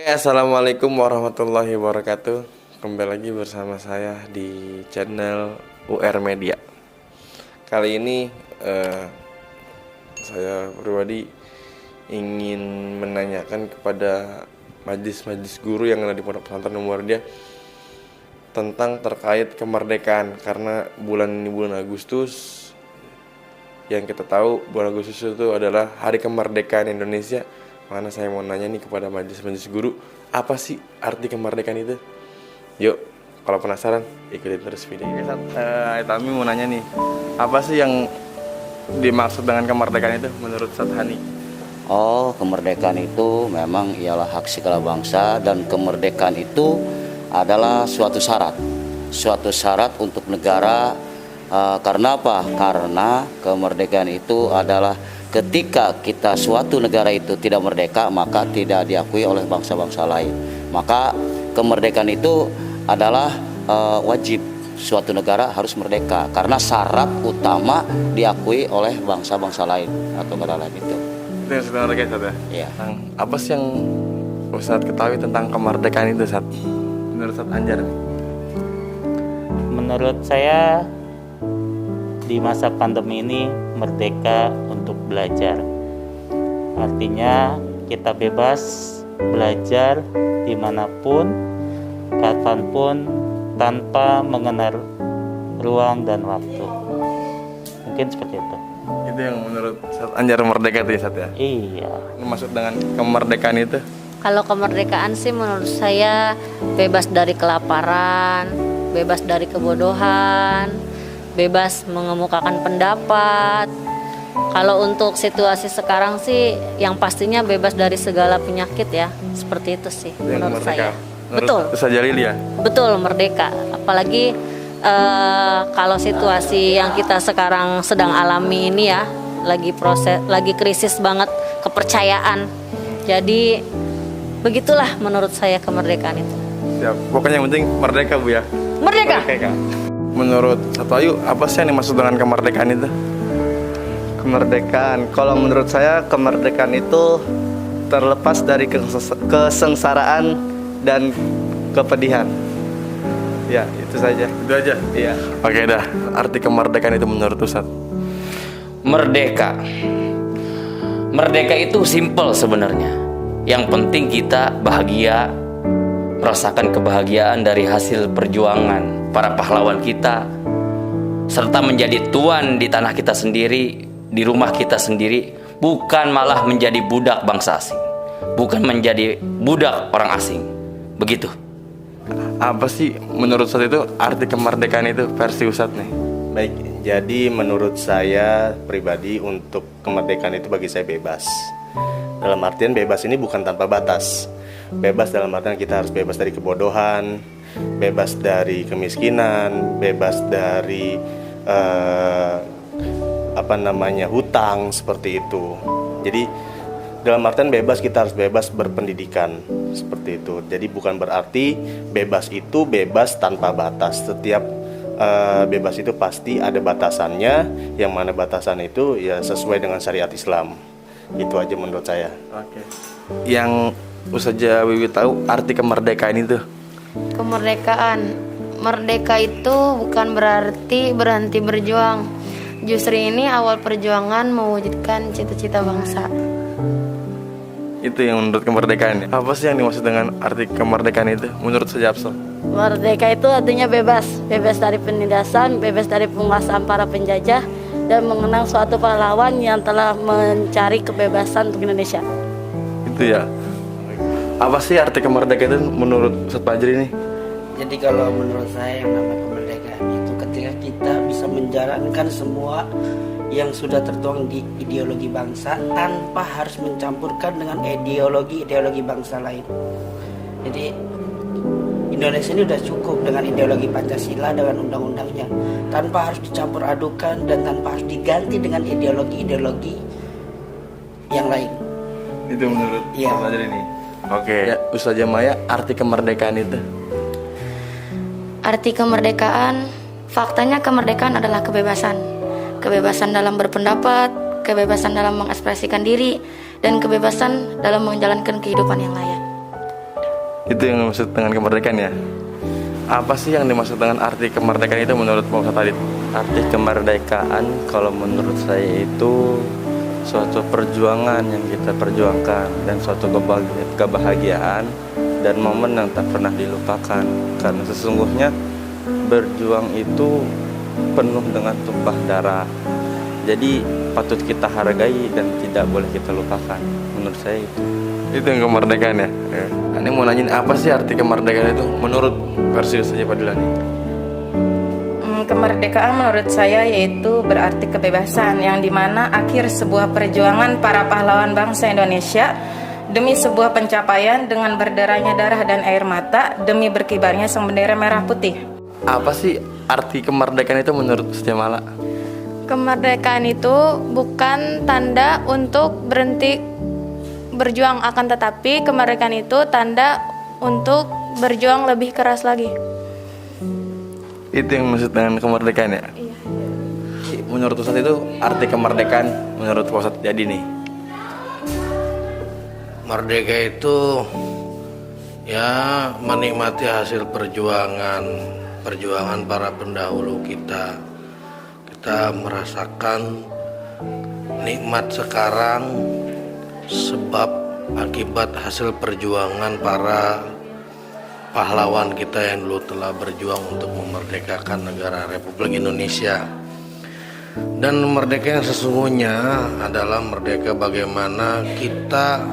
Assalamualaikum warahmatullahi wabarakatuh. Kembali lagi bersama saya di channel UR Media. Kali ini saya pribadi ingin menanyakan kepada majelis guru yang ada di Pondok Pesantren Muhammadiyah tentang terkait kemerdekaan, karena bulan ini bulan Agustus. Yang kita tahu bulan Agustus itu adalah Hari Kemerdekaan Indonesia. Mana saya mau nanya nih kepada majelis guru, apa sih arti kemerdekaan itu? Yuk, kalau penasaran ikutin terus video ini. Tami mau nanya nih, apa sih yang dimaksud dengan kemerdekaan itu menurut Ustaz Hani? Oh, kemerdekaan itu memang ialah hak segala bangsa, dan kemerdekaan itu adalah suatu syarat untuk negara. Karena apa? Karena kemerdekaan itu adalah ketika suatu negara itu tidak merdeka, maka tidak diakui oleh bangsa-bangsa lain. Maka kemerdekaan itu adalah wajib, suatu negara harus merdeka karena syarat utama diakui oleh bangsa-bangsa lain atau negara lain itu. Itu yang sedang merdeka, Ustaz ya? Iya. Apa sih yang Ustaz ketahui tentang kemerdekaan itu, Ustaz? Menurut Ustaz Anjar? Menurut saya di masa pandemi ini merdeka untuk belajar. Artinya kita bebas belajar dimanapun, kapanpun, tanpa mengenal ruang dan waktu. Mungkin seperti itu. Itu yang menurut Ustaz Anjar merdeka itu ya, Ustaz ya? Iya. Ini maksud dengan kemerdekaan itu? Kalau kemerdekaan sih menurut saya bebas dari kelaparan, bebas dari kebodohan, bebas mengemukakan pendapat. Kalau untuk situasi sekarang sih yang pastinya bebas dari segala penyakit ya. Seperti itu sih menurut saya. Betul. Ustaz Jalil ya? Betul, merdeka. Apalagi kalau situasi yang kita sekarang sedang alami ini ya, lagi krisis banget kepercayaan. Jadi begitulah menurut saya kemerdekaan itu. Siap. Pokoknya yang penting merdeka, Bu ya. Merdeka. Menurut Satu Ayu, apa sih yang dimaksud dengan kemerdekaan itu? Kemerdekaan, kalau menurut saya kemerdekaan itu terlepas dari kesengsaraan dan kepedihan. Ya, itu saja. Itu aja? Iya. Oke dah, arti kemerdekaan itu menurut Ustaz? Merdeka itu simple sebenarnya. Yang penting kita bahagia, merasakan kebahagiaan dari hasil perjuangan para pahlawan kita, serta menjadi tuan di tanah kita sendiri, di rumah kita sendiri, bukan malah menjadi budak bangsa asing, bukan menjadi budak orang asing. Begitu. Apa sih menurut Ustaz itu arti kemerdekaan itu versi Ustaz nih? Baik, jadi menurut saya pribadi untuk kemerdekaan itu bagi saya bebas. Dalam artian bebas ini bukan tanpa batas. Bebas dalam artian kita harus bebas dari kebodohan, bebas dari kemiskinan, bebas dari hutang, seperti itu. Jadi dalam artian bebas kita harus bebas berpendidikan, seperti itu. Jadi bukan berarti bebas itu bebas tanpa batas. Setiap bebas itu pasti ada batasannya, yang mana batasan itu ya sesuai dengan syariat Islam. Itu aja menurut saya. Oke. Yang Ustazah Wiwi tahu arti kemerdekaan itu? Kemerdekaan, merdeka itu bukan berarti berhenti berjuang. Justru ini awal perjuangan mewujudkan cita-cita bangsa. Itu yang menurut kemerdekaan. Apa sih yang dimaksud dengan arti kemerdekaan itu menurut Ustazah Hafsah? Merdeka itu artinya bebas dari penindasan, bebas dari penguasaan para penjajah, dan mengenang suatu pahlawan yang telah mencari kebebasan untuk Indonesia. Itu ya. Apa sih arti kemerdekaan itu menurut Ustaz Fajri ini? Jadi kalau menurut saya yang namanya kemerdekaan itu ketika kita bisa menjalankan semua yang sudah tertuang di ideologi bangsa tanpa harus mencampurkan dengan ideologi bangsa lain. Jadi Indonesia ini sudah cukup dengan ideologi Pancasila, dengan undang-undangnya, tanpa harus dicampur adukan dan tanpa harus diganti dengan ideologi yang lain. Itu menurut Ustaz Fajri ini. Oke, ya, Ustazah Maya, arti kemerdekaan itu? Arti kemerdekaan, faktanya kemerdekaan adalah kebebasan. Kebebasan dalam berpendapat, kebebasan dalam mengekspresikan diri, dan kebebasan dalam menjalankan kehidupan yang layak. Itu yang dimaksud dengan kemerdekaan ya. Apa sih yang dimaksud dengan arti kemerdekaan itu menurut Pak Ustadz Adit? Arti kemerdekaan kalau menurut saya itu suatu perjuangan yang kita perjuangkan dan suatu kebahagiaan dan momen yang tak pernah dilupakan. Karena sesungguhnya berjuang itu penuh dengan tumpah darah. Jadi patut kita hargai dan tidak boleh kita lupakan. Menurut saya itu. Itu yang kemerdekaan ya. Ini mau nanyain apa sih arti kemerdekaan itu menurut versi Ustaz Fadilani? Kemerdekaan menurut saya yaitu berarti kebebasan, yang dimana akhir sebuah perjuangan para pahlawan bangsa Indonesia demi sebuah pencapaian dengan berderanya darah dan air mata demi berkibarnya sang bendera merah putih. Apa sih arti kemerdekaan itu menurut Ustaz Jamala? Kemerdekaan itu bukan tanda untuk berhenti berjuang, akan tetapi kemerdekaan itu tanda untuk berjuang lebih keras lagi. Itu yang maksud dengan kemerdekaan ya? Iya. Menurut Ustaz itu arti kemerdekaan menurut Ustaz jadi nih. Merdeka itu ya menikmati hasil perjuangan para pendahulu kita. Kita merasakan nikmat sekarang sebab akibat hasil perjuangan para pahlawan kita yang dulu telah berjuang untuk memerdekakan negara Republik Indonesia. Dan merdeka yang sesungguhnya adalah merdeka bagaimana kita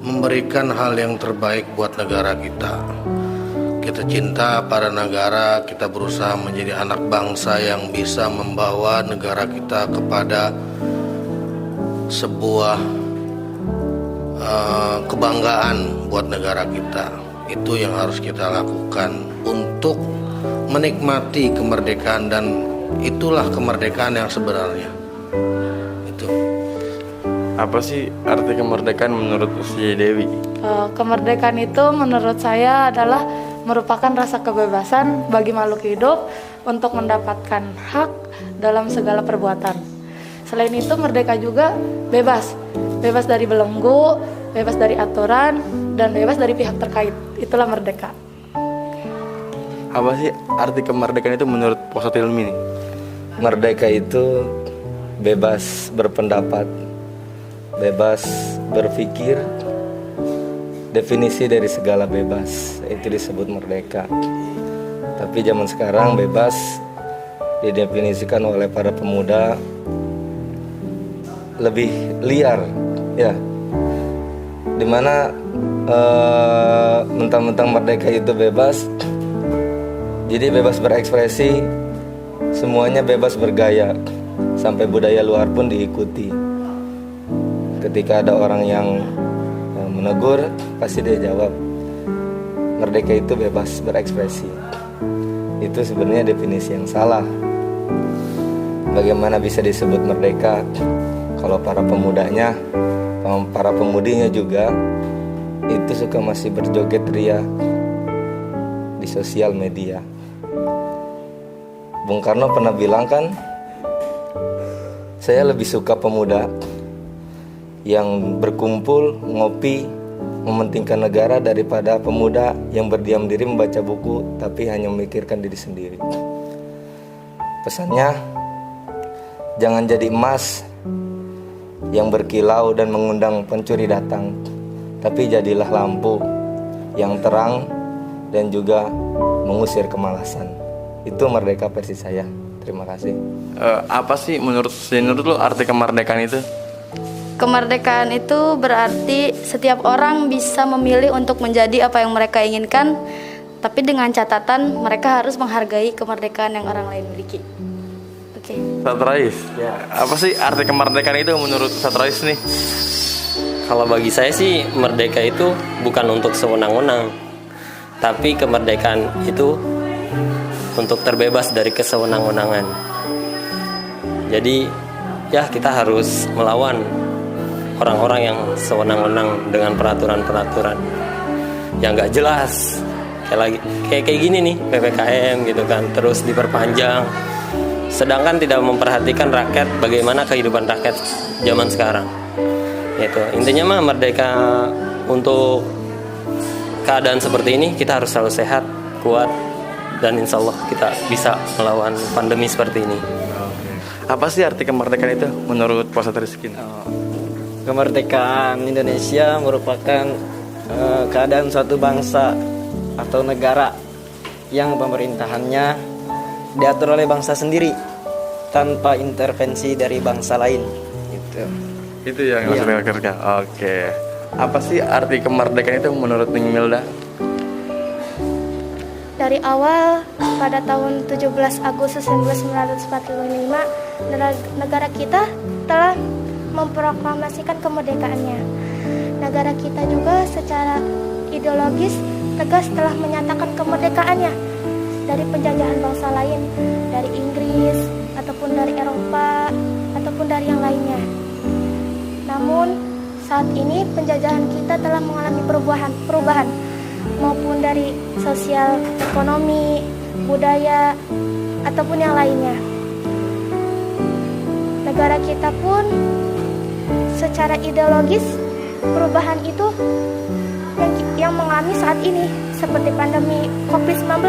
memberikan hal yang terbaik buat negara kita. Kita cinta pada negara, kita berusaha menjadi anak bangsa yang bisa membawa negara kita kepada sebuah kebanggaan buat negara kita. Itu yang harus kita lakukan untuk menikmati kemerdekaan, dan itulah kemerdekaan yang sebenarnya. Itu. Apa sih arti kemerdekaan menurut Ustaz Dewi? Kemerdekaan itu menurut saya adalah merupakan rasa kebebasan bagi makhluk hidup untuk mendapatkan hak dalam segala perbuatan. Selain itu, merdeka juga bebas dari belenggu, bebas dari aturan, dan bebas dari pihak terkait. Itulah merdeka. Apa sih arti kemerdekaan itu menurut Ustaz Ilmi nih? Merdeka itu bebas berpendapat, bebas berpikir. Definisi dari segala bebas itu disebut merdeka. Tapi zaman sekarang bebas didefinisikan oleh para pemuda lebih liar, ya. Dimana mentang-mentang merdeka itu bebas, jadi bebas berekspresi, semuanya bebas bergaya, sampai budaya luar pun diikuti. Ketika ada orang yang menegur, pasti dia jawab, merdeka itu bebas berekspresi. Itu sebenarnya definisi yang salah. Bagaimana bisa disebut merdeka kalau para pemudanya, para pemudinya juga itu suka masih berjoget ria di sosial media. Bung Karno pernah bilang kan, saya lebih suka pemuda yang berkumpul, ngopi, mementingkan negara daripada pemuda yang berdiam diri membaca buku tapi hanya memikirkan diri sendiri. Pesannya, jangan jadi emas yang berkilau dan mengundang pencuri datang, tapi jadilah lampu yang terang dan juga mengusir kemalasan. Itu merdeka versi saya. Terima kasih. Apa sih menurut lo arti kemerdekaan itu? Kemerdekaan itu berarti setiap orang bisa memilih untuk menjadi apa yang mereka inginkan, tapi dengan catatan mereka harus menghargai kemerdekaan yang orang lain miliki. Oke. Ustaz Rais, apa sih arti kemerdekaan itu menurut Ustaz Rais nih? Kalau bagi saya sih merdeka itu bukan untuk sewenang-wenang, tapi kemerdekaan itu untuk terbebas dari kesewenang-wenangan. Jadi ya kita harus melawan orang-orang yang sewenang-wenang dengan peraturan-peraturan yang nggak jelas, kayak gini nih PPKM gitu kan, terus diperpanjang, sedangkan tidak memperhatikan rakyat, bagaimana kehidupan rakyat zaman sekarang. Itu intinya mah merdeka untuk keadaan seperti ini kita harus selalu sehat, kuat, dan insya Allah kita bisa melawan pandemi seperti ini. Apa sih arti kemerdekaan itu menurut Pak Ustadz Rizky? Kemerdekaan Indonesia merupakan keadaan suatu bangsa atau negara yang pemerintahannya diatur oleh bangsa sendiri tanpa intervensi dari bangsa lain. Itu yang maksudnya. Oke. Apa sih arti kemerdekaan itu menurut Ning Milda? Dari awal pada tahun 17 Agustus 1945 negara kita telah memproklamasikan kemerdekaannya. Negara kita juga secara ideologis tegas telah menyatakan kemerdekaannya dari penjajahan bangsa lain, dari Inggris ataupun dari Eropa ataupun dari yang lainnya. Namun saat ini penjajahan kita telah mengalami perubahan maupun dari sosial, ekonomi, budaya ataupun yang lainnya. Negara kita pun secara ideologis perubahan itu yang mengalami saat ini seperti pandemi COVID-19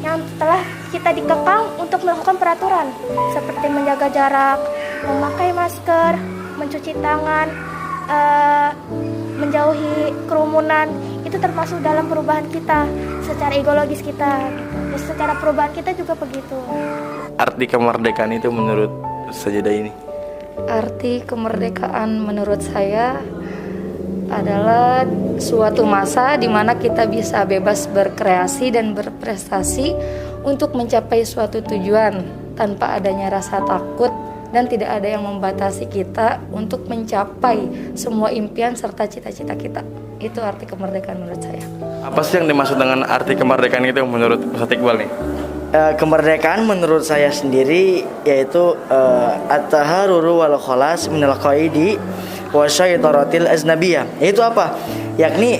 yang telah kita dikekang untuk melakukan peraturan seperti menjaga jarak, memakai masker, mencuci tangan, menjauhi kerumunan. Itu termasuk dalam perubahan kita secara ideologis kita. Dan secara perubahan kita juga begitu. Arti kemerdekaan itu menurut Sajadah ini? Arti kemerdekaan menurut saya adalah suatu masa di mana kita bisa bebas berkreasi dan berprestasi untuk mencapai suatu tujuan tanpa adanya rasa takut dan tidak ada yang membatasi kita untuk mencapai semua impian serta cita-cita kita. Itu arti kemerdekaan menurut saya. Apa sih yang dimaksud dengan arti kemerdekaan itu menurut Ustadz Iqbal nih? Kemerdekaan menurut saya sendiri yaitu at-taharruru wal khalas minal qaidi wa syaitaratil aznabiyah. Yaitu apa? Yakni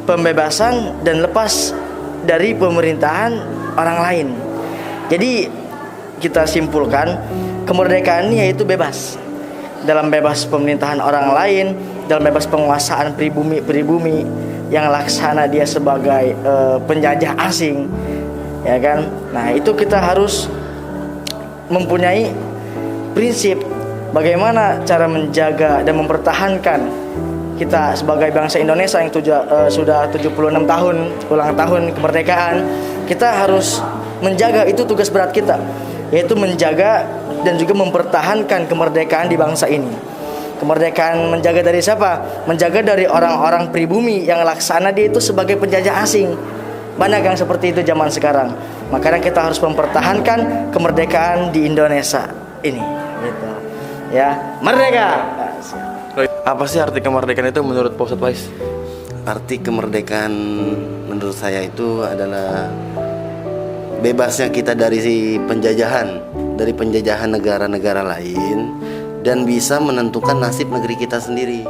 pembebasan dan lepas dari pemerintahan orang lain. Jadi kita simpulkan kemerdekaan yaitu bebas. Dalam bebas pemerintahan orang lain, dalam bebas penguasaan pribumi yang laksana dia sebagai penjajah asing, ya kan? Nah, itu kita harus mempunyai prinsip bagaimana cara menjaga dan mempertahankan kita sebagai bangsa Indonesia yang sudah 76 tahun ulang tahun kemerdekaan. Kita harus menjaga, itu tugas berat kita, yaitu menjaga dan juga mempertahankan kemerdekaan di bangsa ini. Kemerdekaan menjaga dari siapa? Menjaga dari orang-orang pribumi yang laksana dia itu sebagai penjajah asing. Banyak yang seperti itu zaman sekarang. Makanya kita harus mempertahankan kemerdekaan di Indonesia ini. Gitu. Ya, merdeka. Apa sih arti kemerdekaan itu menurut Pak Ustadz Faiz? Arti kemerdekaan menurut saya itu adalah bebasnya kita dari penjajahan negara-negara lain dan bisa menentukan nasib negeri kita sendiri.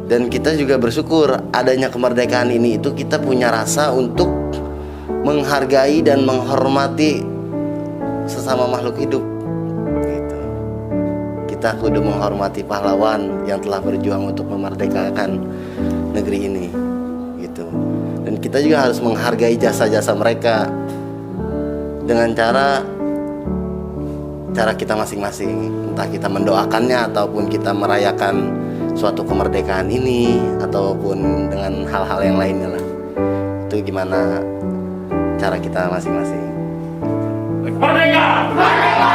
Dan kita juga bersyukur adanya kemerdekaan ini, itu kita punya rasa untuk menghargai dan menghormati sesama makhluk hidup gitu. Kita kudu menghormati pahlawan yang telah berjuang untuk memerdekakan negeri ini gitu. Dan kita juga harus menghargai jasa-jasa mereka dengan cara kita masing-masing, entah kita mendoakannya ataupun kita merayakan suatu kemerdekaan ini ataupun dengan hal-hal yang lainnya lah. Itu gimana cara kita masing-masing. Merdeka! Merdeka!